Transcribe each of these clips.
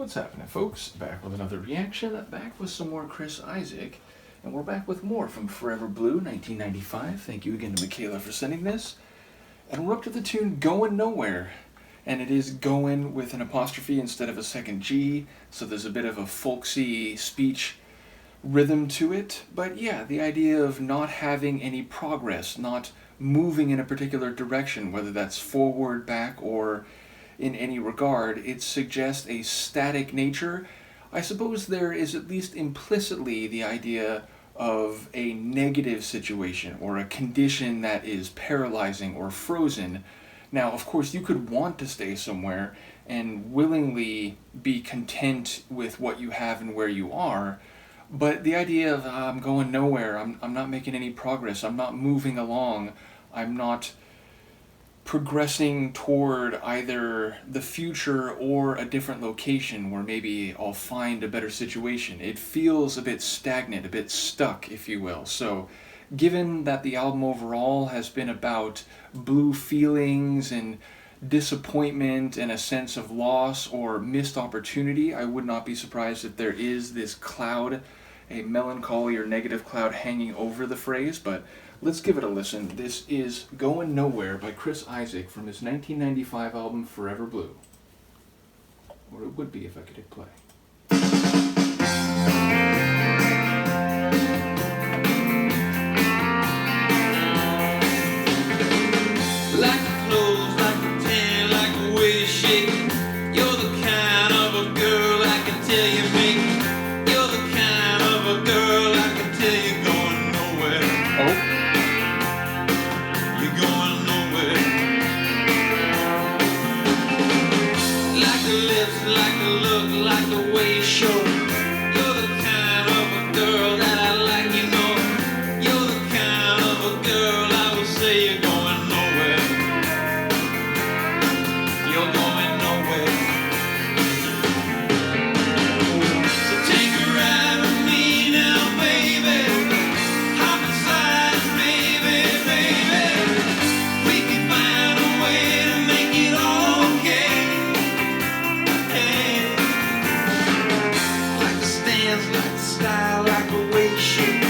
What's happening, folks? Back with another reaction, back with some more Chris Isaak, and we're back with more from Forever Blue, 1995. Thank you again to Michaela for sending this. And we're up to the tune Goin Nowhere, and it is Goin with an apostrophe instead of a second G, so there's a bit of a folksy speech rhythm to it. But yeah, the idea of not having any progress, not moving in a particular direction, whether that's forward, back, or in any regard, it suggests a static nature. I suppose there is at least implicitly the idea of a negative situation or a condition that is paralyzing or frozen. Now, of course, you could want to stay somewhere and willingly be content with what you have and where you are, but the idea of I'm going nowhere, I'm not making any progress, I'm not moving along, I'm not progressing toward either the future or a different location where maybe I'll find a better situation. It feels a bit stagnant, a bit stuck, if you will. So given that the album overall has been about blue feelings and disappointment and a sense of loss or missed opportunity, I would not be surprised if there is this cloud, a melancholy or negative cloud hanging over the phrase, but let's give it a listen. This is Goin Nowhere by Chris Isaak from his 1995 album Forever Blue. Or it would be if I could hit play. Like the clothes, like the tan, like the way you shake it. You're the kind of a girl I can tell you make it. You're the kind of a girl I can tell you going nowhere. Oh. You're going nowhere. Like the lips, like the look, like the way you show it. You're the kind of a girl that I like, you know. You're the kind of a girl I would say you're going nowhere. You're going nowhere. So take a ride with me now, baby. Hop inside, baby, baby. We can find a way to make it all okay. Hey. Like the stance, like the style, like the way you shake it.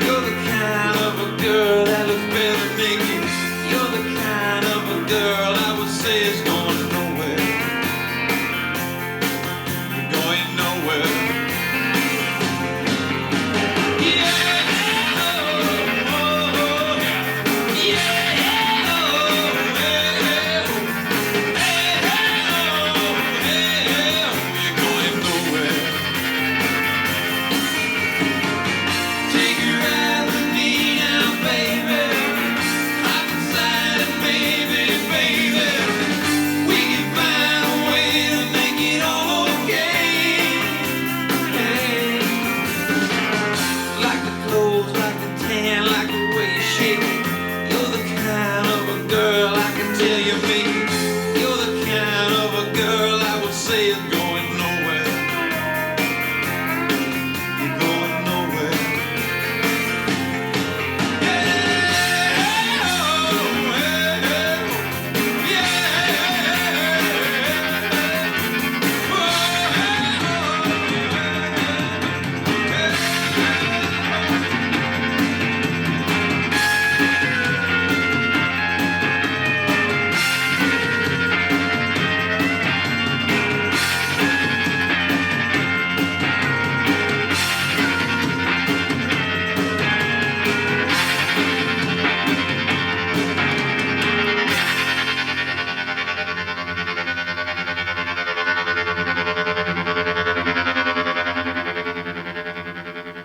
You're the kind of a girl that looks better naked. You're the kind of a girl I would say is going nowhere. You're going nowhere. Yeah, oh, oh, yeah, oh, yeah, you're going nowhere. Take a ride with me now, baby. Hop inside it, baby, baby. We can find a way to make it all okay. Hey. Like the clothes, like the tan, like the way you shake it. You're the kind of a girl I can tell you make it. You're the kind of a girl I would say is going nowhere. You're going nowhere.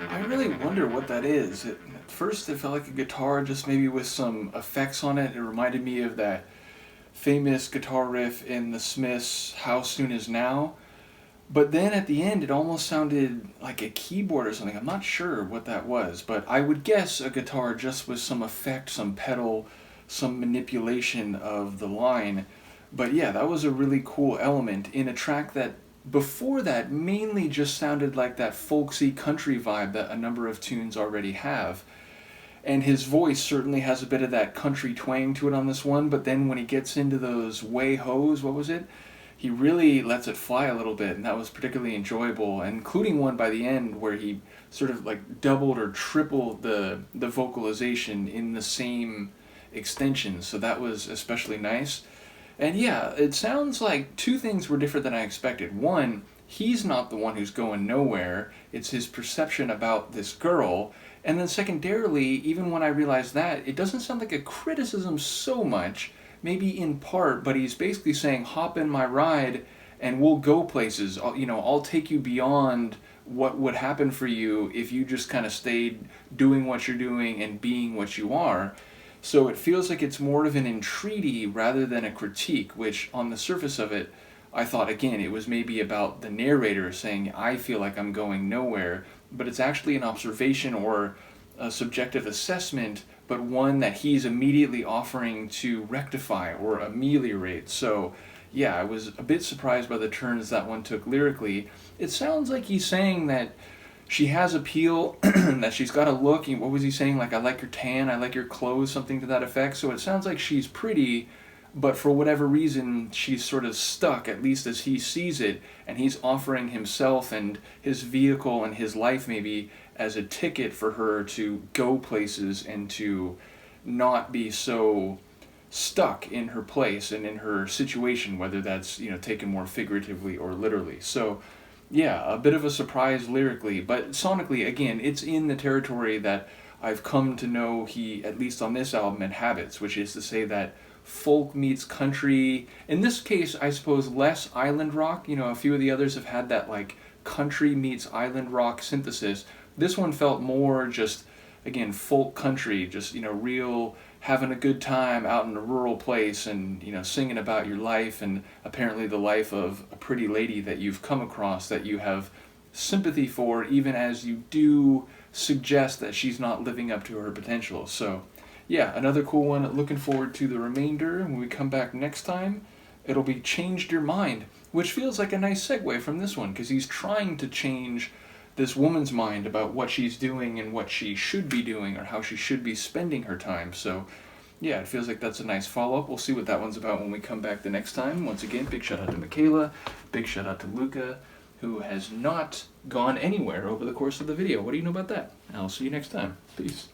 I really wonder what that is. At first it felt like a guitar, just maybe with some effects on it. It reminded me of that famous guitar riff in the Smiths' How Soon Is Now. But then at the end it almost sounded like a keyboard or something. I'm not sure what that was, but I would guess a guitar just with some effect, some pedal, some manipulation of the line. But yeah, that was a really cool element in a track that before that mainly just sounded like that folksy country vibe that a number of tunes already have. And his voice certainly has a bit of that country twang to it on this one, but then when he gets into those way-ho's, what was it? he really lets it fly a little bit, and that was particularly enjoyable, including one by the end where he sort of like doubled or tripled the vocalization in the same extension, so that was especially nice. And yeah, it sounds like two things were different than I expected. One, he's not the one who's going nowhere, it's his perception about this girl. And then secondarily, even when I realized that, it doesn't sound like a criticism so much, maybe in part, but he's basically saying, hop in my ride and we'll go places. I'll take you beyond what would happen for you if you just kind of stayed doing what you're doing and being what you are. So it feels like it's more of an entreaty rather than a critique, which on the surface of it, I thought, again, it was maybe about the narrator saying, I feel like I'm going nowhere, but it's actually an observation or a subjective assessment, but one that he's immediately offering to rectify or ameliorate. So yeah, I was a bit surprised by the turns that one took lyrically. It sounds like he's saying that she has appeal, that she's got a look. What was he saying? Like, I like your tan, I like your clothes, something to that effect. So it sounds like she's pretty, but for whatever reason, she's sort of stuck, at least as he sees it, and he's offering himself and his vehicle and his life maybe as a ticket for her to go places and to not be so stuck in her place and in her situation, whether that's, taken more figuratively or literally. So yeah, a bit of a surprise lyrically, but sonically, again, it's in the territory that I've come to know he, at least on this album, inhabits, which is to say that folk meets country. In this case, I suppose less island rock. A few of the others have had that like country meets island rock synthesis. This one felt more just, again, folk country, just, real having a good time out in a rural place and, singing about your life and apparently the life of a pretty lady that you've come across that you have sympathy for, even as you do suggest that she's not living up to her potential. So yeah, another cool one. Looking forward to the remainder. When we come back next time, it'll be Changed Your Mind, which feels like a nice segue from this one, because he's trying to change this woman's mind about what she's doing and what she should be doing or how she should be spending her time. So yeah, it feels like that's a nice follow-up. We'll see what that one's about when we come back the next time. Once again, big shout out to Michaela, big shout out to Luca, who has not gone anywhere over the course of the video. What do you know about that? I'll see you next time. Peace.